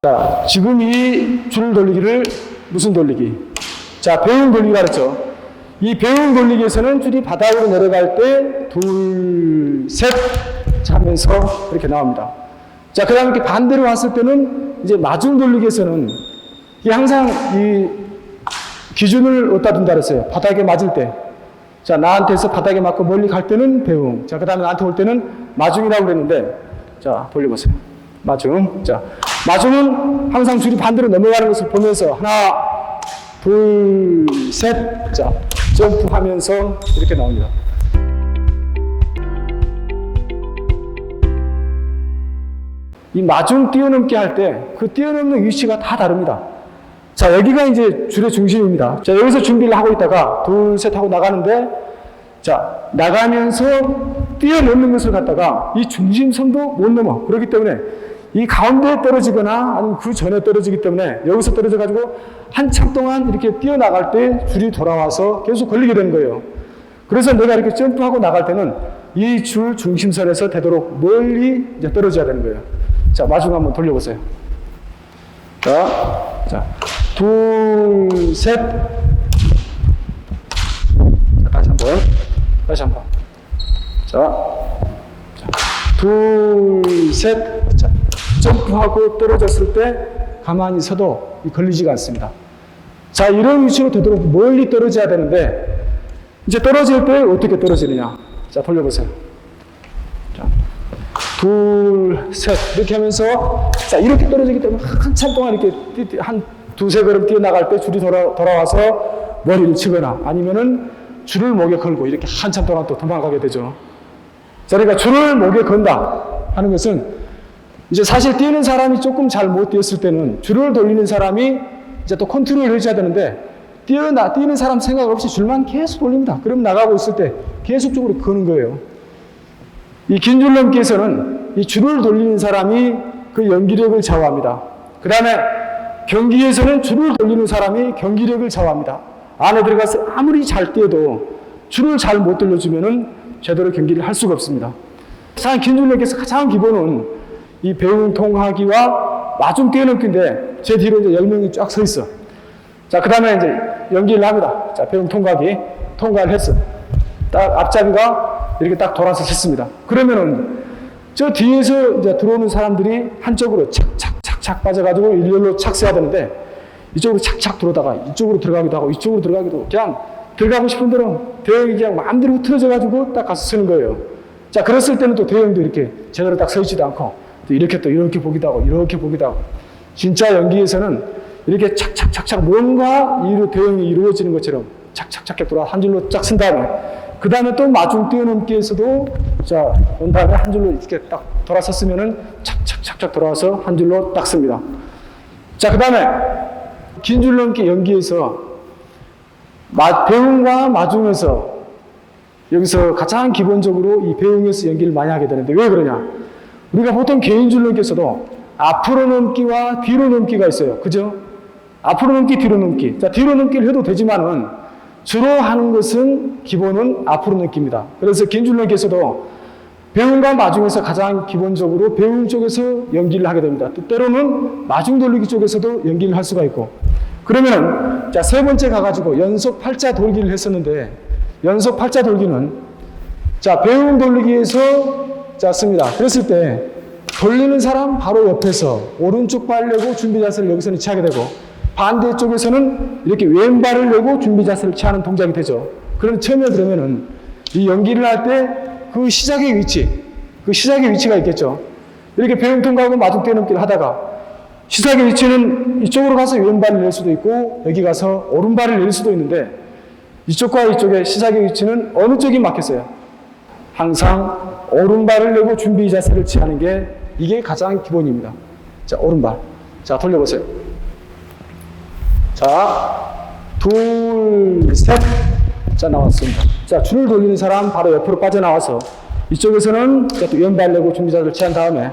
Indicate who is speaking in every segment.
Speaker 1: 자, 지금 이 줄 돌리기를 무슨 돌리기? 자, 배웅 돌리기라 그랬죠. 이 배웅 돌리기에서는 줄이 바닥으로 내려갈 때 둘, 셋 하면서 이렇게 나옵니다. 자, 그 다음에 이렇게 반대로 왔을 때는 이제 마중 돌리기에서는 이게 항상 이 기준을 어디다 둔다 그랬어요. 바닥에 맞을 때. 자, 나한테서 바닥에 맞고 멀리 갈 때는 배웅. 자, 그 다음에 나한테 올 때는 마중이라고 그랬는데, 자, 돌려보세요. 마중. 자, 마중은 항상 줄이 반대로 넘어가는 것을 보면서 하나, 둘, 셋. 자, 점프하면서 이렇게 나옵니다. 이 마중 뛰어넘기 할 때 그 뛰어넘는 위치가 다 다릅니다. 자, 여기가 이제 줄의 중심입니다. 자, 여기서 준비를 하고 있다가 둘, 셋 하고 나가는데, 자, 나가면서 뛰어넘는 것을 갖다가 이 중심선도 못 넘어. 그렇기 때문에 이 가운데에 떨어지거나 아니면 그 전에 떨어지기 때문에 여기서 떨어져가지고 한참 동안 이렇게 뛰어나갈 때 줄이 돌아와서 계속 걸리게 되는 거예요. 그래서 내가 이렇게 점프하고 나갈 때는 이 줄 중심선에서 되도록 멀리 이제 떨어져야 되는 거예요. 자, 마중 한번 돌려보세요. 자, 둘, 셋. 자, 다시 한 번. 자, 둘, 셋. 자, 점프하고 떨어졌을 때 가만히 서도 걸리지가 않습니다. 자, 이런 위치로 되도록 멀리 떨어져야 되는데, 이제 떨어질 때 어떻게 떨어지느냐. 자, 돌려보세요. 자, 둘, 셋. 이렇게 하면서, 자, 이렇게 떨어지기 때문에 한참 동안 이렇게 한 두세 걸음 뛰어나갈 때 줄이 돌아와서 머리를 치거나 아니면은 줄을 목에 걸고 이렇게 한참 동안 또 도망가게 되죠. 자, 그러니까 줄을 목에 건다 하는 것은 이제 사실 뛰는 사람이 조금 잘 못 뛰었을 때는 줄을 돌리는 사람이 이제 또 컨트롤을 해줘야 되는데 뛰는 사람 생각 없이 줄만 계속 돌립니다. 그럼 나가고 있을 때 계속적으로 거는 거예요. 이 긴 줄 넘기에서는 이 줄을 돌리는 사람이 그 연기력을 좌우합니다. 그 다음에 경기에서는 줄을 돌리는 사람이 경기력을 좌우합니다. 안에 들어가서 아무리 잘 뛰어도 줄을 잘 못 돌려주면은 제대로 경기를 할 수가 없습니다. 가장 긴 줄 넘기에서 가장 기본은 이 배웅 통하기와 마중 뛰어넘기인데 제 뒤로 이제 10명이 쫙 서 있어. 자, 그 다음에 이제 연기를 합니다. 자, 배웅 통과기 통과를 했어. 딱 앞잡이가 이렇게 딱 돌아서 섰습니다. 그러면은 저 뒤에서 이제 들어오는 사람들이 한쪽으로 착착착착 빠져가지고 일렬로 착 서야 되는데 이쪽으로 착착 들어오다가 이쪽으로 들어가기도 하고 이쪽으로 들어가기도 하고 그냥 들어가고 싶은 대로 대형이 그냥 마음대로 틀어져가지고 딱 가서 서는 거예요. 자, 그랬을 때는 또 대형도 이렇게 제대로 딱 서 있지도 않고 또 이렇게 보기도 하고 이렇게 보기도 하고 진짜 연기에서는 이렇게 착착착착 뭔가 대형이 이루어지는 것처럼 착착착착 돌아 한 줄로 쫙 쓴 다음에 그 다음에 또 마중 뛰어넘기에서도 자, 온 다음에 한 줄로 이렇게 딱 돌아섰으면은 착착착착 돌아와서 한 줄로 딱 씁니다. 자, 그 다음에 긴 줄 넘기 연기에서 배웅과 마중에서 여기서 가장 기본적으로 이 배웅에서 연기를 많이 하게 되는데 왜 그러냐? 우리가 보통 개인 줄 넘기에서도 앞으로 넘기와 뒤로 넘기가 있어요. 그죠? 앞으로 넘기, 뒤로 넘기. 자, 뒤로 넘기를 해도 되지만은 주로 하는 것은 기본은 앞으로 넘기입니다. 그래서 긴 줄 넘기에서도 배웅과 마중에서 가장 기본적으로 배웅 쪽에서 연기를 하게 됩니다. 또 때로는 마중 돌리기 쪽에서도 연기를 할 수가 있고. 그러면은 자, 세 번째 가가지고 연속 팔자 돌기를 했었는데 연속 팔자 돌기는 자, 배웅 돌리기에서 자, 씁니다. 그랬을 때 돌리는 사람 바로 옆에서 오른쪽 발 내고 준비 자세를 여기서는 취하게 되고 반대쪽에서는 이렇게 왼발을 내고 준비 자세를 취하는 동작이 되죠. 그럼 처음에 그러면은 이 연기를 할 때 그 시작의 위치가 있겠죠. 이렇게 배웅 통과하고 마중 뛰어넘기를 하다가 시작의 위치는 이쪽으로 가서 왼발을 낼 수도 있고 여기 가서 오른발을 낼 수도 있는데 이쪽과 이쪽의 시작의 위치는 어느 쪽이 맞겠어요? 항상 오른발을 내고 준비 자세를 취하는 게 이게 가장 기본입니다. 자, 오른발. 자, 돌려보세요. 자, 둘, 셋. 자, 나왔습니다. 자, 줄을 돌리는 사람 바로 옆으로 빠져나와서 이쪽에서는 자, 또 왼발 내고 준비 자세를 취한 다음에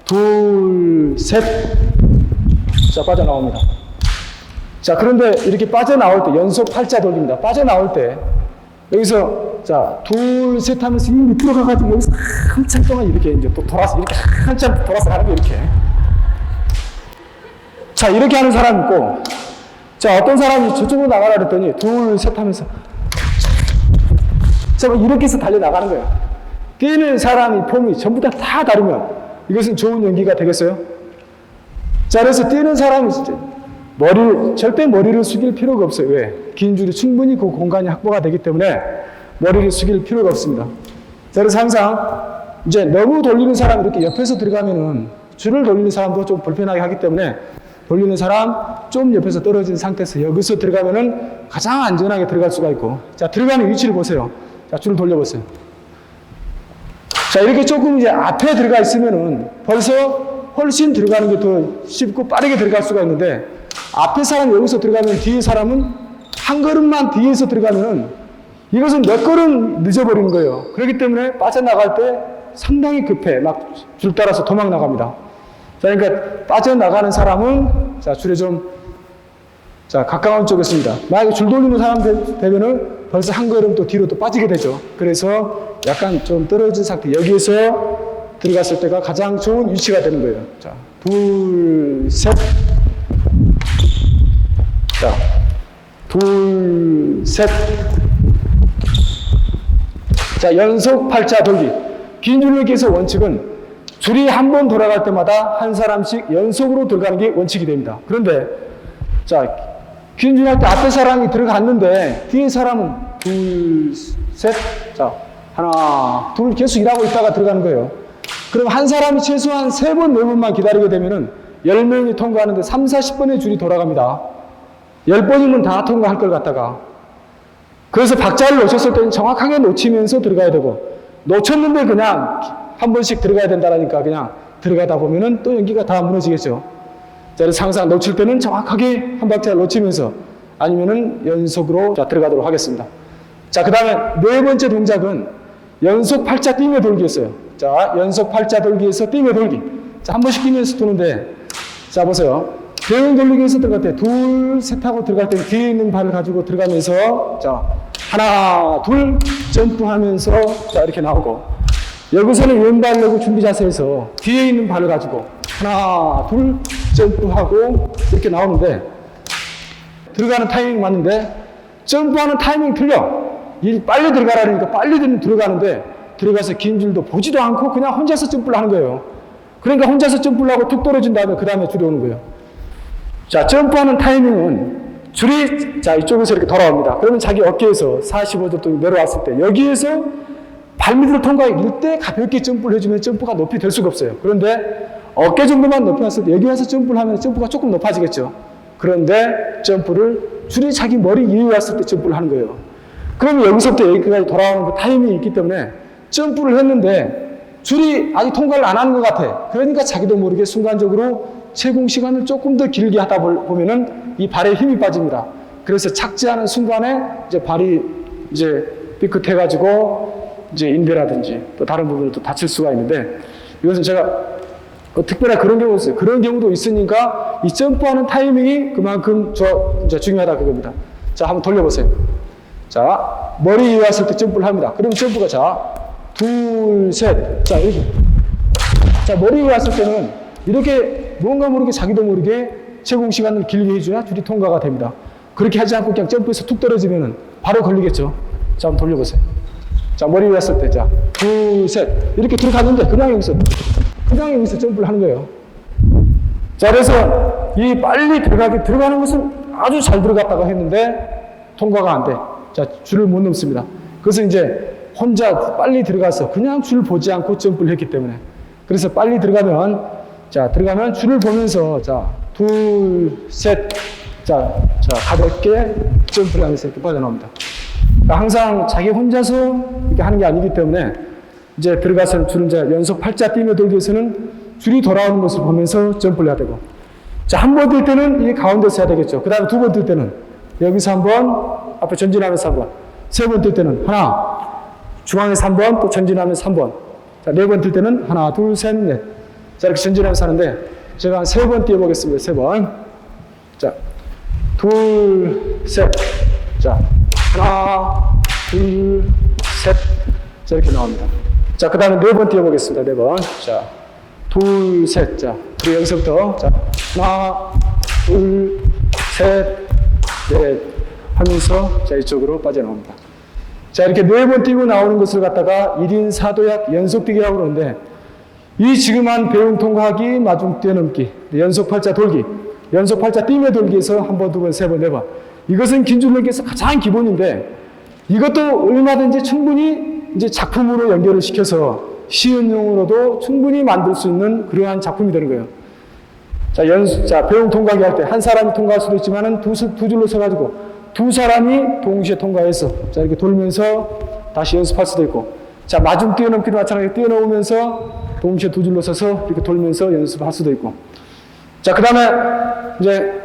Speaker 1: 둘, 셋. 자, 빠져나옵니다. 자, 그런데 이렇게 빠져나올 때 연속 팔자 돌립니다. 빠져나올 때 여기서 자, 둘, 셋 하면서 이 밑으로 가가지고 여기서 한참 동안 이렇게 이제 또 돌아서 이렇게 한참 돌아서 가는 게 이렇게 자, 이렇게 하는 사람이 있고, 자, 어떤 사람이 저쪽으로 나가라 그랬더니, 둘, 셋 하면서, 자, 이렇게 해서 달려나가는 거예요. 뛰는 사람이 폼이 전부 다 다르면, 이것은 좋은 연기가 되겠어요? 자, 그래서 뛰는 사람이 진짜, 절대 머리를 숙일 필요가 없어요. 왜? 긴 줄이 충분히 그 공간이 확보가 되기 때문에, 머리를 숙일 필요가 없습니다. 자, 그래서 항상, 이제 너무 돌리는 사람이 이렇게 옆에서 들어가면은, 줄을 돌리는 사람도 좀 불편하게 하기 때문에, 돌리는 사람 좀 옆에서 떨어진 상태에서 여기서 들어가면은 가장 안전하게 들어갈 수가 있고, 자, 들어가는 위치를 보세요. 자, 줄을 돌려보세요. 자, 이렇게 조금 이제 앞에 들어가 있으면은 벌써 훨씬 들어가는 게 더 쉽고 빠르게 들어갈 수가 있는데, 앞에 사람 여기서 들어가면 뒤에 사람은 한 걸음만 뒤에서 들어가면은 이것은 몇 걸음 늦어버리는 거예요. 그렇기 때문에 빠져나갈 때 상당히 급해. 막 줄 따라서 도망 나갑니다. 자, 그러니까 빠져나가는 사람은, 자, 줄에 좀, 자, 가까운 쪽에 있습니다. 만약에 줄 돌리는 사람 되면은 벌써 한 걸음 또 뒤로 또 빠지게 되죠. 그래서 약간 좀 떨어진 상태, 여기에서 들어갔을 때가 가장 좋은 위치가 되는 거예요. 자, 둘, 셋. 자, 둘, 셋. 자, 연속 팔자 돌기. 긴 줄넘기에서 원칙은 줄이 한 번 돌아갈 때마다 한 사람씩 연속으로 들어가는 게 원칙이 됩니다. 그런데, 자, 긴 줄할 때 앞에 사람이 들어갔는데, 뒤에 사람은 둘, 셋, 자, 하나, 둘 계속 일하고 있다가 들어가는 거예요. 그럼 한 사람이 최소한 3번, 4번만 기다리게 되면은 10명이 통과하는데 3, 40번의 줄이 돌아갑니다. 10번이면 다 통과할 걸 갖다가. 그래서 박자를 놓쳤을 때는 정확하게 놓치면서 들어가야 되고, 놓쳤는데 그냥 한 번씩 들어가야 된다라니까 그냥 들어가다 보면은 또 연기가 다 무너지겠죠. 자, 그래서 항상 놓칠 때는 정확하게 한 박자를 놓치면서 아니면은 연속으로 자, 들어가도록 하겠습니다. 자, 그 다음에 4번째 동작은 연속 팔자 뛰며 돌기였어요. 자, 연속 팔자 돌기에서 뛰며 돌기. 자, 한 번씩 뛰면서 도는데, 자, 보세요. 대형 돌리기에서 들어갈 때 둘, 셋 하고 들어갈 때 뒤에 있는 발을 가지고 들어가면서, 자, 하나, 둘, 점프하면서, 자, 이렇게 나오고, 여기서는 왼발 내고 준비 자세에서 뒤에 있는 발을 가지고 하나, 둘, 점프하고 이렇게 나오는데, 들어가는 타이밍 맞는데 점프하는 타이밍 틀려. 빨리 들어가라니까 빨리 들어가는데 들어가서 긴 줄도 보지도 않고 그냥 혼자서 점프를 하는 거예요. 그러니까 혼자서 점프를 하고 툭 떨어진 다음에 그 다음에 줄이 오는 거예요. 자, 점프하는 타이밍은 줄이 자 이쪽에서 이렇게 돌아옵니다. 그러면 자기 어깨에서 45도 내려왔을 때 여기에서 발밑으로 통과할 때 가볍게 점프를 해주면 점프가 높이 될 수가 없어요. 그런데 어깨 정도만 높이 왔을 때 여기 와서 점프를 하면 점프가 조금 높아지겠죠. 그런데 점프를 줄이 자기 머리 위에 왔을 때 점프를 하는 거예요. 그러면 여기서부터 여기까지 돌아오는 그 타이밍이 있기 때문에 점프를 했는데 줄이 아직 통과를 안 하는 것 같아. 그러니까 자기도 모르게 순간적으로 채공 시간을 조금 더 길게 하다 보면은 이 발에 힘이 빠집니다. 그래서 착지하는 순간에 이제 발이 이제 삐끗해가지고 이제 인대라든지 또 다른 부분을 또 다칠 수가 있는데, 이것은 제가 특별히 그런 경우도 있어요. 그런 경우도 있으니까 이 점프하는 타이밍이 그만큼 이제 중요하다 그겁니다. 자, 한번 돌려보세요. 자, 머리 위에 왔을 때 점프를 합니다. 그럼 점프가 자, 둘, 셋. 자, 이렇게. 자, 머리 위에 왔을 때는 이렇게 뭔가 모르게 자기도 모르게 채공 시간을 길게 해줘야 줄이 통과가 됩니다. 그렇게 하지 않고 그냥 점프해서 툭 떨어지면은 바로 걸리겠죠. 자, 한번 돌려보세요. 자, 머리 위에 왔을 때, 자, 둘, 셋. 이렇게 들어갔는데 그냥 여기서 점프를 하는 거예요. 자, 그래서 이 빨리 들어가는 것은 아주 잘 들어갔다가 했는데 통과가 안 돼. 자, 줄을 못 넘습니다. 그래서 이제 혼자 빨리 들어가서 그냥 줄 보지 않고 점프를 했기 때문에. 그래서 빨리 들어가면 줄을 보면서, 자, 둘, 셋. 자, 가볍게 점프를 하면서 이렇게 빠져나옵니다. 그러니까 항상 자기 혼자서 이렇게 하는 게 아니기 때문에 이제 들어가서 줄은 이제 연속 팔자 뛰며 돌기 위해서는 줄이 돌아오는 모습을 보면서 점프를 해야 되고, 자, 한 번 뛸 때는 이 가운데서 해야 되겠죠. 그 다음에 두 번 뛸 때는 여기서 한 번, 앞에 전진하면서 한 번, 세 번 뛸 때는 하나, 중앙에서 한 번, 또 전진하면서 한 번, 자, 네 번 뛸 때는 하나, 둘, 셋, 넷. 자, 이렇게 전진하면서 하는데 제가 한 세 번 뛰어보겠습니다. 세 번. 자, 둘, 셋. 자, 하나, 둘, 셋. 자, 이렇게 나옵니다. 자, 그 다음에 네 번 뛰어보겠습니다. 네 번. 자, 둘, 셋. 자, 그리고 여기서부터, 자, 하나, 둘, 셋, 넷 하면서 자, 이쪽으로 빠져나옵니다. 자, 이렇게 4번 뛰고 나오는 것을 갖다가 1인 4도약 연속 뛰기라고 그러는데, 이 지금 한 배웅 통과하기, 마중 뛰어넘기, 연속 팔자 돌기, 연속 팔자 뛰며 돌기에서 한 번, 두 번, 세 번, 네 번. 이것은 긴줄넘기에서 가장 기본인데, 이것도 얼마든지 충분히 이제 작품으로 연결을 시켜서 쉬운 용어로도 충분히 만들 수 있는 그러한 작품이 되는 거예요. 자, 배웅 통과하기 할 때 한 사람이 통과할 수도 있지만은 두 줄로 서가지고 두 사람이 동시에 통과해서 자, 이렇게 돌면서 다시 연습할 수도 있고, 자, 마중 뛰어넘기도 마찬가지로 뛰어넘으면서 동시에 두 줄로 서서 이렇게 돌면서 연습할 수도 있고. 자, 그 다음에 이제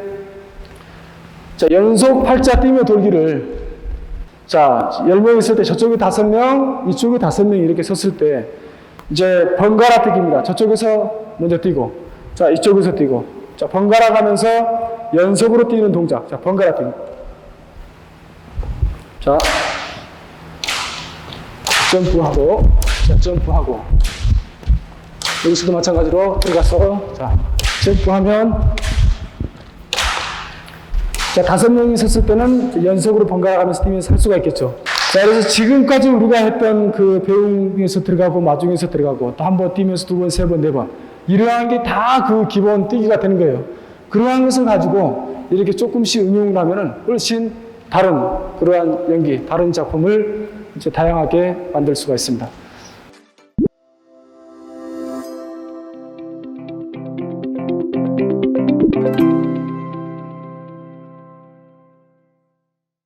Speaker 1: 자, 연속 팔자 뛰며 돌기를 자, 10명 있을 때 저쪽에 5명, 이쪽에 5명 이렇게 섰을 때 이제 번갈아 뛰기입니다. 저쪽에서 먼저 뛰고, 자, 이쪽에서 뛰고, 자, 번갈아 가면서 연속으로 뛰는 동작. 자, 번갈아 뛰기. 자, 점프하고, 자, 점프하고. 여기서도 마찬가지로 들어가서, 자, 점프하면, 자, 5명이 섰을 때는 연속으로 번갈아 가면서 뛰면서 할 수가 있겠죠. 자, 그래서 지금까지 우리가 했던 그 배웅에서 들어가고, 마중에서 들어가고, 또 한 번 뛰면서 두 번, 세 번, 네 번. 이러한 게 다 그 기본 뛰기가 되는 거예요. 그러한 것을 가지고 이렇게 조금씩 응용을 하면은 훨씬 다른 그러한 연기, 다른 작품을 이제 다양하게 만들 수가 있습니다.